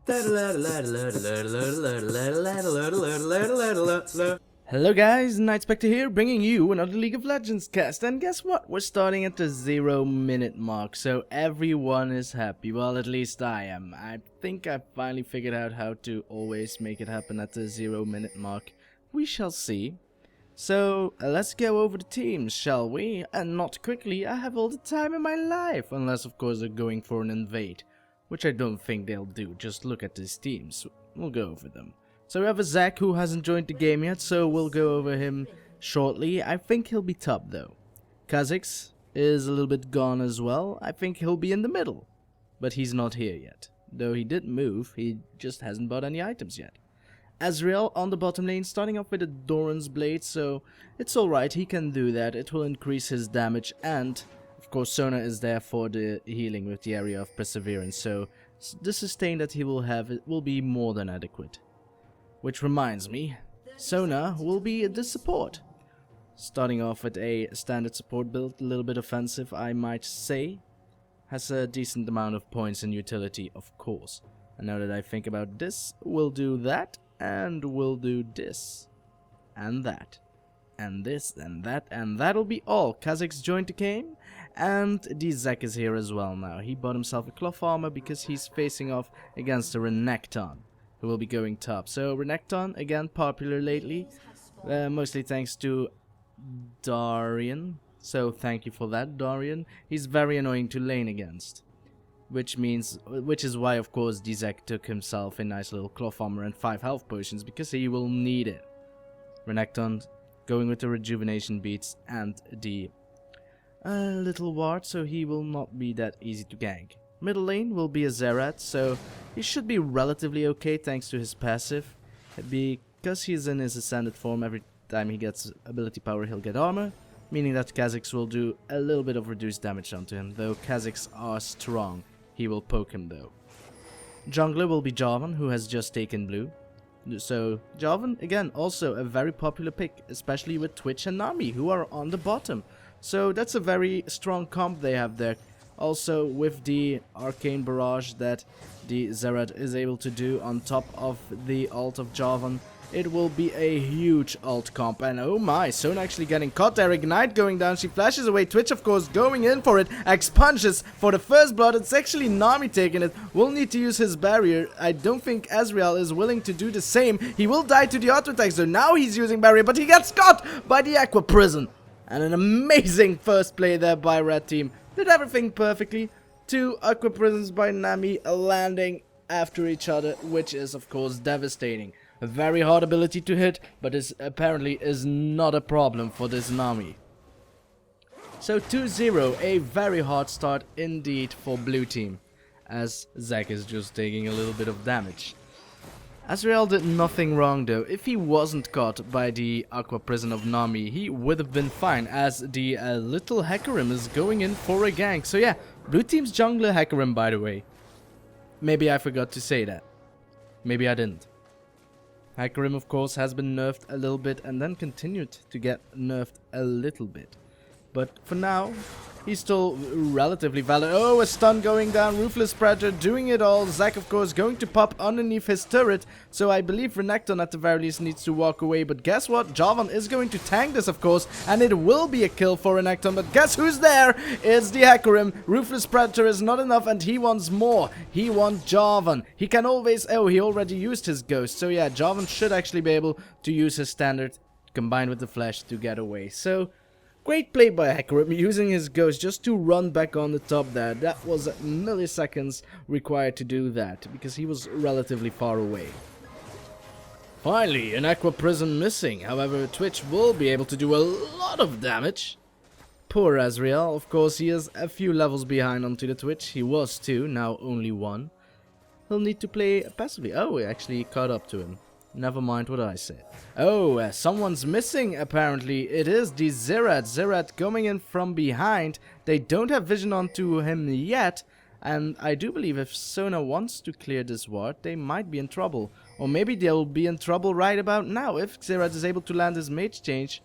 Hello guys, Nightspectre here, bringing you another League of Legends cast, and guess what? We're starting at the 0-minute mark, so everyone is happy. Well, at least I am. I think I finally figured out how to always make it happen at the 0-minute mark. We shall see. So, let's go over the teams, shall we? And not quickly, I have all the time in my life, unless of course they're going for an invade. Which I don't think they'll do, just look at these teams. We'll go over them. So we have a Zac who hasn't joined the game yet, so we'll go over him shortly. I think he'll be top though. Kha'Zix is a little bit gone as well. I think he'll be in the middle. But he's not here yet. Though he did move, he just hasn't bought any items yet. Ezreal on the bottom lane, starting off with a Doran's Blade, so it's alright, he can do that. It will increase his damage, and of course Sona is there for the healing with the area of Perseverance, so the sustain that he will have will be more than adequate. Which reminds me, Sona will be the support. Starting off with a standard support build, a little bit offensive I might say. Has a decent amount of points and utility, of course. And now that I think about this, we'll do that, and we'll do this, and that, and this, and that, and that'll be all. Kha'Zix joined the game, and the Zac is here as well now. He bought himself a cloth armor because he's facing off against a Renekton, who will be going top. So Renekton, again, popular lately, mostly thanks to Darian. So thank you for that, Darian. He's very annoying to lane against. Which is why, of course, the Zac took himself a nice little cloth armor and 5 health potions, because he will need it. Renekton going with the rejuvenation beats and the little ward, so he will not be that easy to gank. Middle lane will be a Xerath, so he should be relatively okay thanks to his passive. Because he's in his ascended form, every time he gets ability power he'll get armor, meaning that Kha'Zix will do a little bit of reduced damage onto him, though Kha'Zix are strong. He will poke him though. Jungler will be Jarvan, who has just taken blue. So Jarvan, again, also a very popular pick, especially with Twitch and Nami, who are on the bottom. So that's a very strong comp they have there. Also with the arcane barrage that the Xerath is able to do on top of the ult of Jarvan, it will be a huge ult comp. And oh my, Sona actually getting caught there. Ignite going down. She flashes away. Twitch, of course, going in for it. Expunges for the first blood. It's actually Nami taking it. Will need to use his barrier. I don't think Ezreal is willing to do the same. He will die to the auto attack. So now he's using barrier, but he gets caught by the Aqua Prison. And an amazing first play there by Red Team. Did everything perfectly. 2 Aqua Prisons by Nami landing after each other, which is, of course, devastating. A very hard ability to hit, but this apparently is not a problem for this Nami. So 2-0, a very hard start indeed for blue team, as Zac is just taking a little bit of damage. Ezreal did nothing wrong though. If he wasn't caught by the Aqua Prison of Nami, he would have been fine, as the little Hecarim is going in for a gank. So yeah, blue team's jungler Hecarim, by the way. Maybe I forgot to say that. Maybe I didn't. Hecarim, of course, has been nerfed a little bit and then continued to get nerfed a little bit. But for now, he's still relatively valid. Oh, a stun going down. Ruthless Predator doing it all. Zac, of course, going to pop underneath his turret. So I believe Renekton at the very least needs to walk away. But guess what? Jarvan is going to tank this, of course. And it will be a kill for Renekton. But guess who's there? It's the Hecarim. Ruthless Predator is not enough and he wants more. He wants Jarvan. He can always... Oh, he already used his ghost. So yeah, Jarvan should actually be able to use his standard combined with the flash to get away. So... great play by Hecarim, using his ghost just to run back on the top there. That was milliseconds required to do that, because he was relatively far away. Finally, an Aqua Prison missing. However, Twitch will be able to do a lot of damage. Poor Ezreal, of course, he is a few levels behind onto the Twitch. He was 2, now only 1. He'll need to play passively. Oh, we actually caught up to him. Never mind what I said. Oh, someone's missing, apparently. It is the Xerath. Xerath coming in from behind. They don't have vision onto him yet. And I do believe if Sona wants to clear this ward, they might be in trouble. Or maybe they'll be in trouble right about now. If Xerath is able to land his mage change,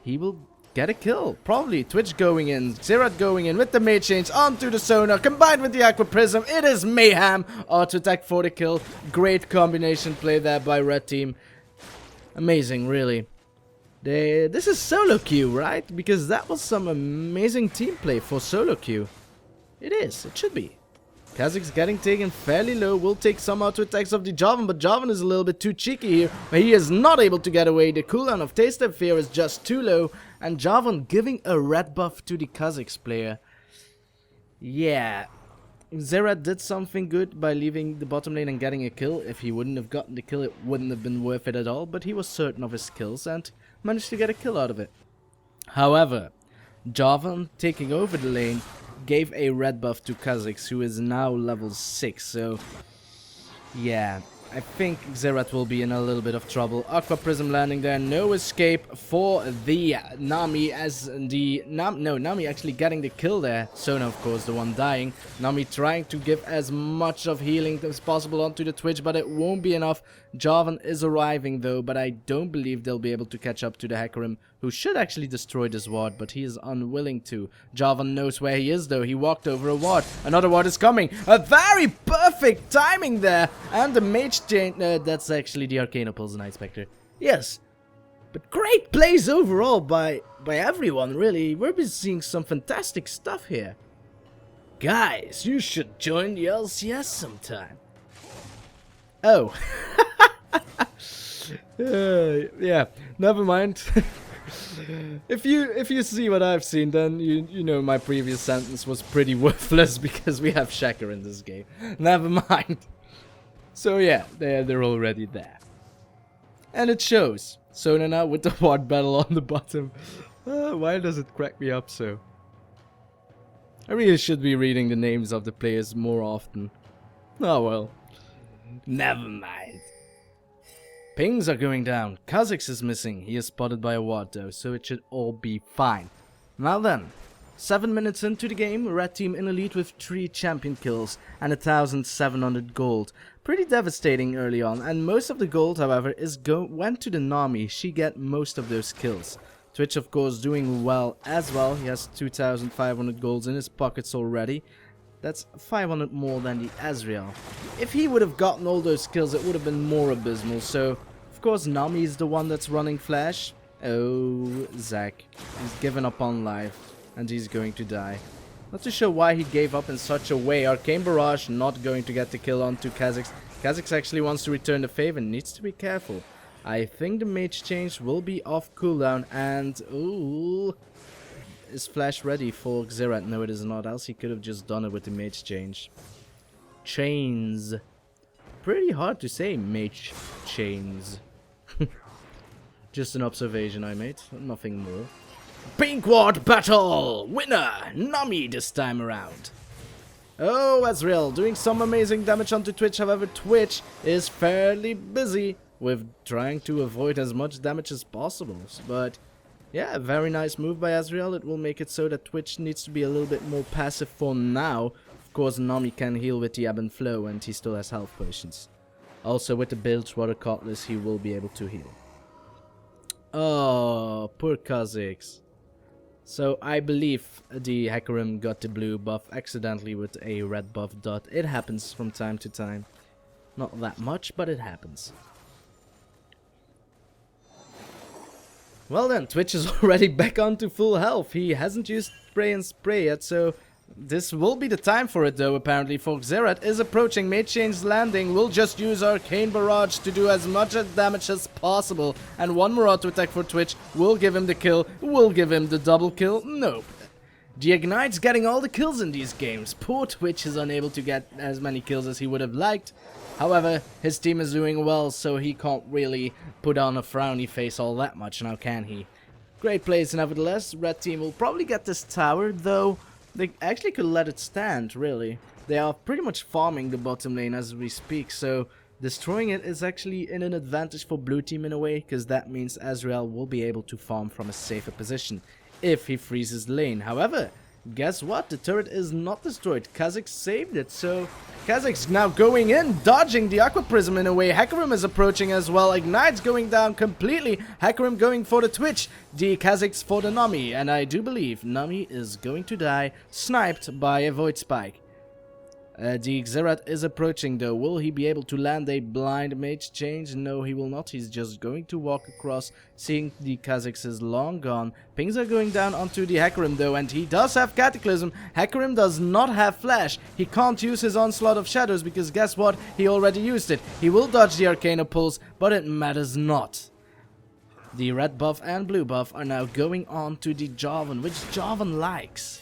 he will get a kill. Probably Twitch going in, Xerath going in with the mage change onto the Sona, combined with the Aqua Prism. It is mayhem. Auto attack for the kill. Great combination play there by red team. Amazing, really. This is solo queue, right? Because that was some amazing team play for solo queue. It is. It should be. Kha'Zix getting taken fairly low, will take some auto attacks of the Jarvan, but Jarvan is a little bit too cheeky here, but he is not able to get away. The cooldown of Taste of Fear is just too low, and Jarvan giving a red buff to the Kha'Zix player. Yeah, Xerath did something good by leaving the bottom lane and getting a kill. If he wouldn't have gotten the kill, it wouldn't have been worth it at all, but he was certain of his kills and managed to get a kill out of it. However, Jarvan taking over the lane gave a red buff to Kha'Zix, who is now level 6, so yeah, I think Xerath will be in a little bit of trouble. Aqua Prism landing there, no escape for the Nami, as the Nami actually getting the kill there. Sona, of course, the one dying. Nami trying to give as much of healing as possible onto the Twitch, but it won't be enough. Jarvan is arriving though, but I don't believe they'll be able to catch up to the Hecarim, who should actually destroy this ward, but he is unwilling to. Jarvan knows where he is though, he walked over a ward. Another ward is coming, a very perfect timing there, and the mage chain, that's actually the Arcanopulse Nightspectre. Yes, but great plays overall by everyone, really. We're seeing some fantastic stuff here. Guys, you should join the LCS sometime. Oh. Yeah, never mind. If you see what I've seen, then you know my previous sentence was pretty worthless because we have Shaker in this game. Never mind. So yeah, they're already there. And it shows. Sona now with the ward battle on the bottom. Why does it crack me up so? I really should be reading the names of the players more often. Oh well. Never mind. Pings are going down. Kha'Zix is missing. He is spotted by a ward though, so it should all be fine. Now then, 7 minutes into the game, red team in elite with 3 champion kills and 1,700 gold. Pretty devastating early on, and most of the gold, however, went to the Nami. She get most of those kills. Twitch, of course, doing well as well. He has 2,500 golds in his pockets already. That's 500 more than the Ezreal. If he would have gotten all those kills, it would have been more abysmal. So, of course, Nami is the one that's running Flash. Oh, Zac. He's given up on life, and he's going to die. Not too sure why he gave up in such a way. Arcane Barrage not going to get the kill onto Kha'Zix. Kha'Zix actually wants to return the favor, needs to be careful. I think the mage change will be off cooldown, and ooh, is Flash ready for Xerath? No, it is not, else he could have just done it with the mage change. Chains. Pretty hard to say, mage chains. Just an observation I made, nothing more. Pink Ward battle! Winner! Nami this time around. Oh, Ezreal doing some amazing damage onto Twitch, however Twitch is fairly busy with trying to avoid as much damage as possible. But yeah, a very nice move by Ezreal. It will make it so that Twitch needs to be a little bit more passive for now. Of course, Nami can heal with the ebb and flow, and he still has health potions. Also, with the Bilgewater Cutlass, he will be able to heal. Oh, poor Kha'Zix. So, I believe the Hecarim got the blue buff accidentally with a red buff dot. It happens from time to time. Not that much, but it happens. Well then, Twitch is already back onto full health. He hasn't used Spray and Spray yet, so this will be the time for it though, apparently. For Xerath is approaching, mage change landing, will just use Arcane Barrage to do as much damage as possible. And one more auto attack for Twitch will give him the kill, will give him the double kill. Nope. The Ignite's getting all the kills in these games. Poor Twitch is unable to get as many kills as he would have liked. However, his team is doing well, so he can't really put on a frowny face all that much, now can he? Great plays nevertheless. Red team will probably get this tower, though they actually could let it stand, really. They are pretty much farming the bottom lane as we speak, so destroying it is actually in an advantage for blue team in a way, because that means Ezreal will be able to farm from a safer position if he freezes the lane. However, Guess what? The turret is not destroyed. Kha'Zix saved it, so Kha'Zix now going in, dodging the Aqua Prism in a way. Hecarim is approaching as well. Ignite's going down completely. Hecarim going for the Twitch. The Kha'Zix for the Nami. And I do believe Nami is going to die, sniped by a Void Spike. The Xerath is approaching though. Will he be able to land a blind mage change? No, he will not. He's just going to walk across, seeing the Kha'Zix is long gone. Pings are going down onto the Hecarim though, and he does have Cataclysm. Hecarim does not have Flash. He can't use his Onslaught of Shadows because guess what? He already used it. He will dodge the Arcana Pulse, but it matters not. The red buff and blue buff are now going on to the Jarvan, which Jarvan likes.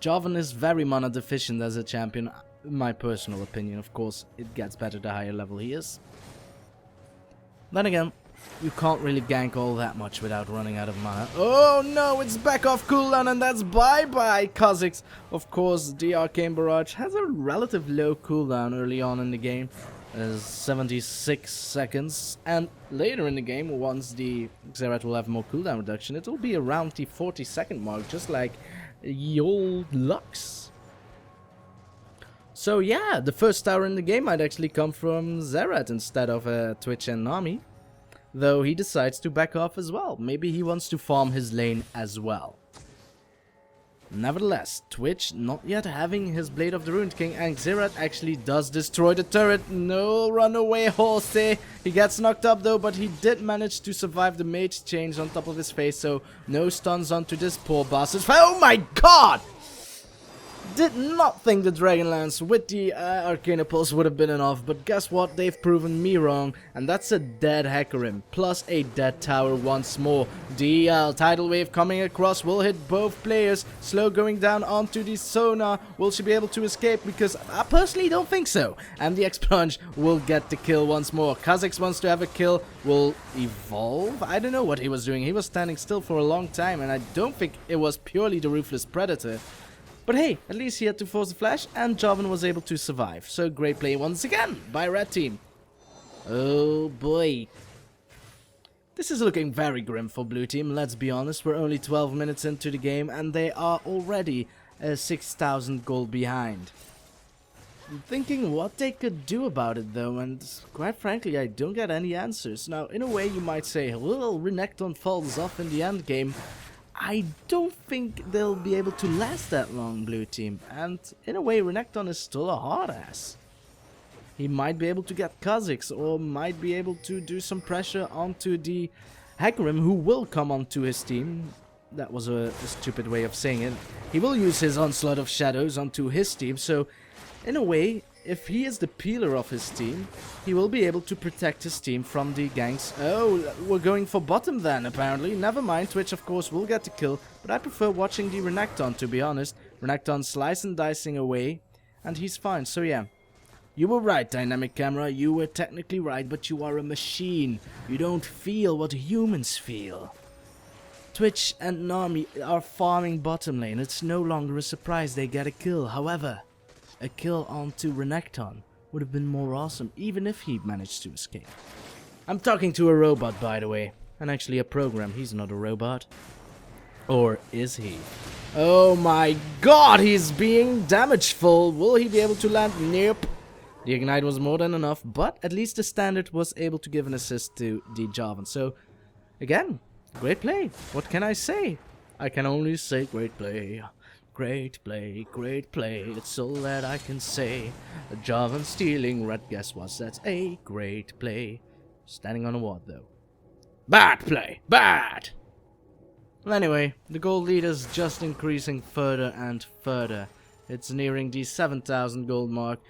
Jarvan is very mana deficient as a champion, in my personal opinion. Of course, it gets better the higher level he is. Then again, you can't really gank all that much without running out of mana. Oh no, it's back off cooldown and that's bye-bye Kha'Zix. Of course, the Arcane Barrage has a relative low cooldown early on in the game. 76 seconds. And later in the game, once the Xerath will have more cooldown reduction, it will be around the 40-second mark, just like Yol Lux. So yeah, the first tower in the game might actually come from Xerath instead of Twitch and Nami. Though he decides to back off as well. Maybe he wants to farm his lane as well. Nevertheless, Twitch not yet having his Blade of the Ruined King, and Xerath actually does destroy the turret. No, run away, horse. He gets knocked up though, but he did manage to survive the mage change on top of his face, so no stuns onto this poor bastard. Oh my god! Did not think the Dragonlance with the Arcana Pulse would have been enough, but guess what? They've proven me wrong, and that's a dead Hecarim, plus a dead tower once more. The tidal wave coming across will hit both players. Slow going down onto the Sona. Will she be able to escape? Because I personally don't think so. And the X-Plunge will get the kill once more. Kha'Zix wants to have a kill. Will evolve? I don't know what he was doing. He was standing still for a long time, and I don't think it was purely the Ruthless Predator. But hey, at least he had to force the flash, and Jarvan was able to survive. So great play once again by Red Team. Oh boy. This is looking very grim for Blue Team, let's be honest. We're only 12 minutes into the game, and they are already 6,000 gold behind. I'm thinking what they could do about it though, and quite frankly I don't get any answers. Now, in a way you might say, well, Renekton falls off in the end game. I don't think they'll be able to last that long, Blue Team. And in a way, Renekton is still a hard ass. He might be able to get Kha'Zix, or might be able to do some pressure onto the Hecarim, who will come onto his team. That was a stupid way of saying it. He will use his Onslaught of Shadows onto his team, so in a way, if he is the peeler of his team, he will be able to protect his team from the ganks. Oh, we're going for bottom then, apparently. Never mind, Twitch of course will get the kill, but I prefer watching the Renekton, to be honest. Renekton slice and dicing away, and he's fine, so yeah. You were right, Dynamic Camera, you were technically right, but you are a machine. You don't feel what humans feel. Twitch and Nami are farming bottom lane. It's no longer a surprise they get a kill, however, a kill onto Renekton would have been more awesome, even if he managed to escape. I'm talking to a robot, by the way. And actually a program, he's not a robot. Or is he? Oh my god, he's being damageful. Will he be able to land? Nope. The Ignite was more than enough, but at least the Standard was able to give an assist to the Jarvan. So, again, great play. What can I say? I can only say great play. Great play, it's all that I can say. Jarvan stealing red, guess what? That's a great play. Standing on a ward though. Bad play, bad! Well, anyway, the gold lead is just increasing further and further. It's nearing the 7,000 gold mark.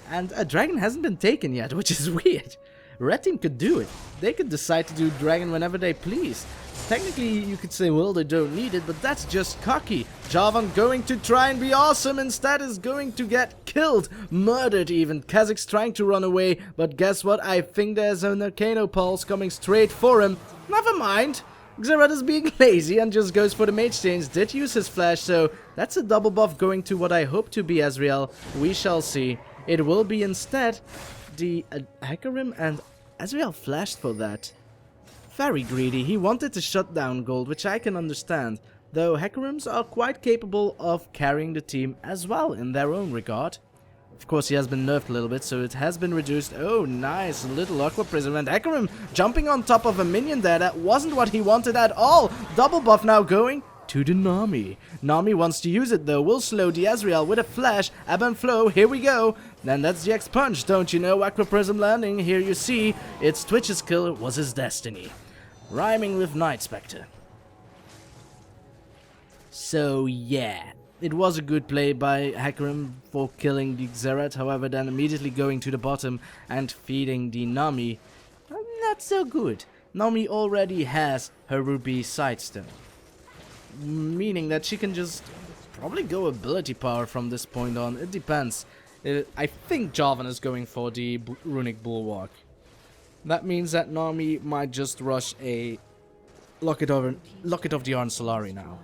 And a dragon hasn't been taken yet, which is weird. Red Team could do it. They could decide to do dragon whenever they please. Technically, you could say, well, they don't need it, but that's just cocky. Jarvan going to try and be awesome, instead is going to get killed, murdered even. Kha'Zix trying to run away, but guess what? I think there's an Arcano Pulse coming straight for him. Never mind. Xerath is being lazy and just goes for the mage change. Did use his flash, so that's a double buff going to what I hope to be Ezreal. We shall see. It will be instead the Hecarim, and Ezreal flashed for that. Very greedy. He wanted to shut down gold, which I can understand. though Hecarims are quite capable of carrying the team as well in their own regard. Of course, he has been nerfed a little bit, so it has been reduced. Oh, nice, a little Aqua Prism, and Hecarim jumping on top of a minion there. That wasn't what he wanted at all. Double buff now going to the Nami. Nami wants to use it though, will slow the Ezreal with a flash, ebb and flow, here we go. Then that's the X-Punch, don't you know, Aqua Prism landing, here you see, it's Twitch's kill was his destiny. Rhyming with Nightspectre. So yeah, it was a good play by Hecarim for killing the Xerath, however then immediately going to the bottom and feeding the Nami. Not so good. Nami already has her Ruby Sightstone, meaning that she can just probably go ability power from this point on. It depends. I think Jarvan is going for the Runic Bulwark. That means that Nami might just rush a Locket of the Arn Solari now,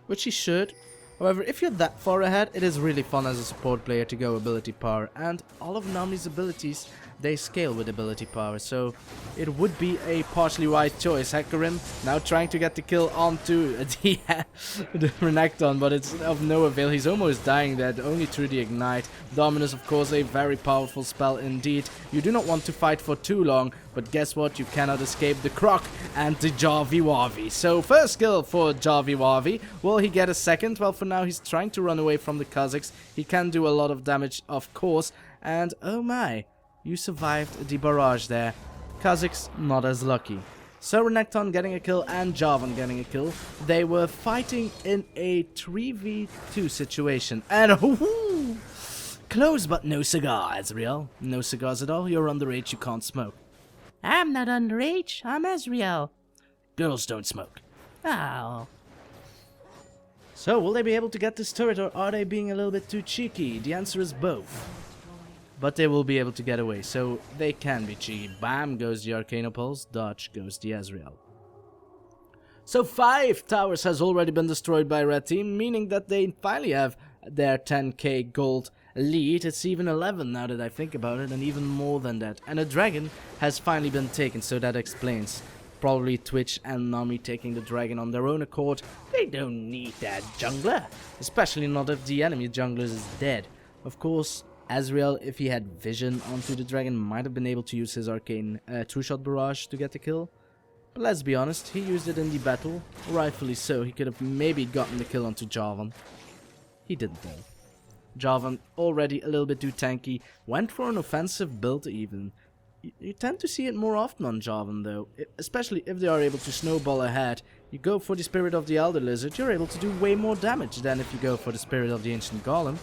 which she should. However, if you're that far ahead, it is really fun as a support player to go ability power, and all of Nami's abilities, they scale with ability power, so it would be a partially wise choice. Hecarim now trying to get the kill onto the Renekton, but it's of no avail. He's almost dying there, only through the ignite. Dominus, of course, a very powerful spell indeed. You do not want to fight for too long, but guess what? You cannot escape the Croc and the Jarvan. So first kill for Jarvan. Will he get a second? Well, for now he's trying to run away from the Kha'Zix. He can do a lot of damage, of course, and oh my, you survived the barrage there. Kha'Zix not as lucky. So Renekton getting a kill and Jarvan getting a kill. They were fighting in a 3v2 situation. And close but no cigar, Ezreal. No cigars at all. You're underage, you can't smoke. I'm not underage, I'm Ezreal. Girls don't smoke. Oh. So will they be able to get this turret, or are they being a little bit too cheeky? The answer is both. But they will be able to get away, so they can be cheeky. Bam goes the Arcana Pulse, dodge goes the Ezreal. So 5 towers has already been destroyed by Red Team, meaning that they finally have their 10k gold lead. It's even 11 now that I think about it, and even more than that. And a dragon has finally been taken, so that explains. Probably Twitch and Nami taking the dragon on their own accord. They don't need that jungler, especially not if the enemy jungler is dead. Of course, Ezreal, if he had vision onto the dragon, might have been able to use his arcane two-shot barrage to get the kill. But let's be honest, he used it in the battle, rightfully so. He could have maybe gotten the kill onto Jarvan. He didn't though. Jarvan, already a little bit too tanky, went for an offensive build even. You tend to see it more often on Jarvan though, especially if they are able to snowball ahead. You go for the Spirit of the Elder Lizard, you're able to do way more damage than if you go for the Spirit of the Ancient Golem.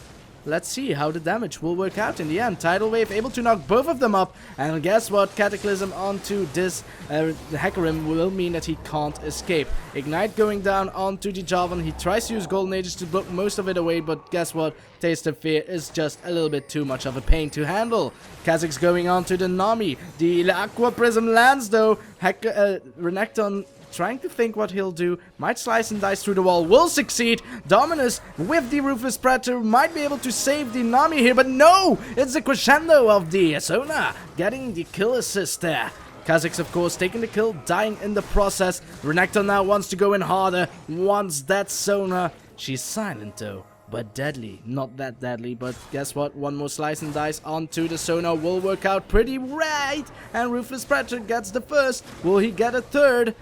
Let's see how the damage will work out in the end. Tidal Wave able to knock both of them up. And guess what? Cataclysm onto this Hecarim will mean that he can't escape. Ignite going down onto the Jarvan. He tries to use Golden Ages to block most of it away. But guess what? Taste of Fear is just a little bit too much of a pain to handle. Kha'Zix going on to the Nami. The Aqua Prism lands though. Renekton trying to think what he'll do, might slice and dice through the wall, will succeed. Dominus with the Ruthless Predator might be able to save the Nami here, but no! It's the crescendo of the Sona getting the kill assist there. Kha'Zix, of course, taking the kill, dying in the process. Renekton now wants to go in harder, wants that Sona. She's silent though, but deadly. Not that deadly, but guess what? One more slice and dice onto the Sona will work out pretty right. And Ruthless Predator gets the first. Will he get a third?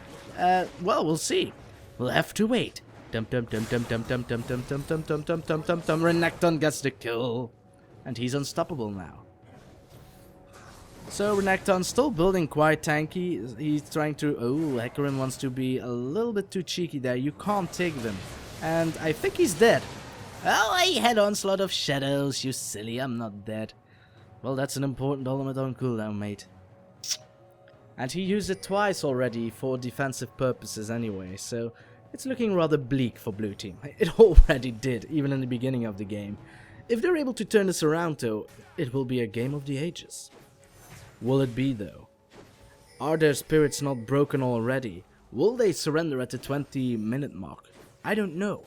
Well, we'll see. We'll have to wait. Renekton gets the kill. And he's unstoppable now. So Renekton still building quite tanky. He's trying to... Oh, Hecarim wants to be a little bit too cheeky there. You can't take them. And I think he's dead. Oh, I had Onslaught of Shadows. You silly, I'm not dead. Well, that's an important element on cooldown, mate. And he used it twice already for defensive purposes anyway, so it's looking rather bleak for blue team. It already did, even in the beginning of the game. If they're able to turn this around though, it will be a game of the ages. Will it be though? Are their spirits not broken already? Will they surrender at the 20-minute mark? I don't know.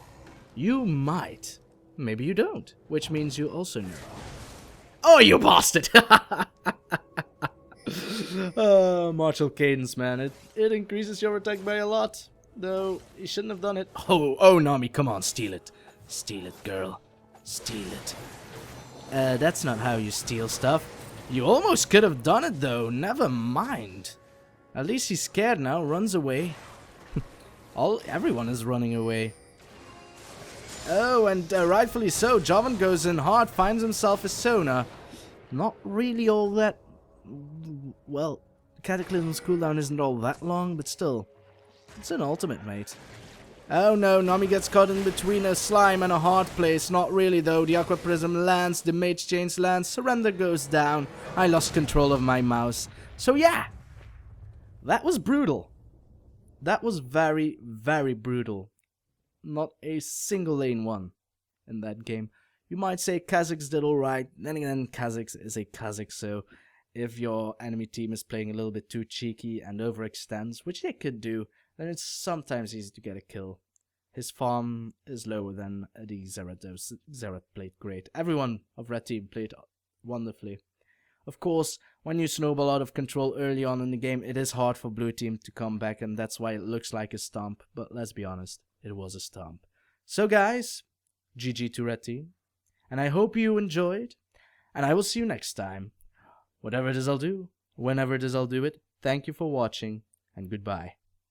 You might. Maybe you don't, which means you also know. Oh, you bastard! Martial Cadence, man. It increases your attack by a lot. No, he shouldn't have done it. Oh, Nami, come on, steal it. Steal it, girl. Steal it. That's not how you steal stuff. You almost could have done it, though. Never mind. At least he's scared now, runs away. Everyone is running away. Oh, and rightfully so. Jarvan goes in hard, finds himself a Sona. Not really all that... Well, Cataclysm's cooldown isn't all that long, but still. It's an ultimate, mate. Oh no, Nami gets caught in between a slime and a hard place. Not really though. The Aqua Prism lands, the Mage Chains lands, Surrender goes down. I lost control of my mouse. So yeah, that was brutal. That was very, very brutal. Not a single lane won in that game. You might say Kha'Zix did alright. Then again, Kha'Zix is a Kha'Zix, so if your enemy team is playing a little bit too cheeky and overextends, which they could do, then it's sometimes easy to get a kill. His farm is lower than the Xerath, though. Xerath played great. Everyone of Red Team played wonderfully. Of course, when you snowball out of control early on in the game, it is hard for Blue Team to come back, and that's why it looks like a stomp. But let's be honest, it was a stomp. So guys, GG to Red Team. And I hope you enjoyed, and I will see you next time. Whatever it is I'll do, whenever it is I'll do it, thank you for watching, and goodbye.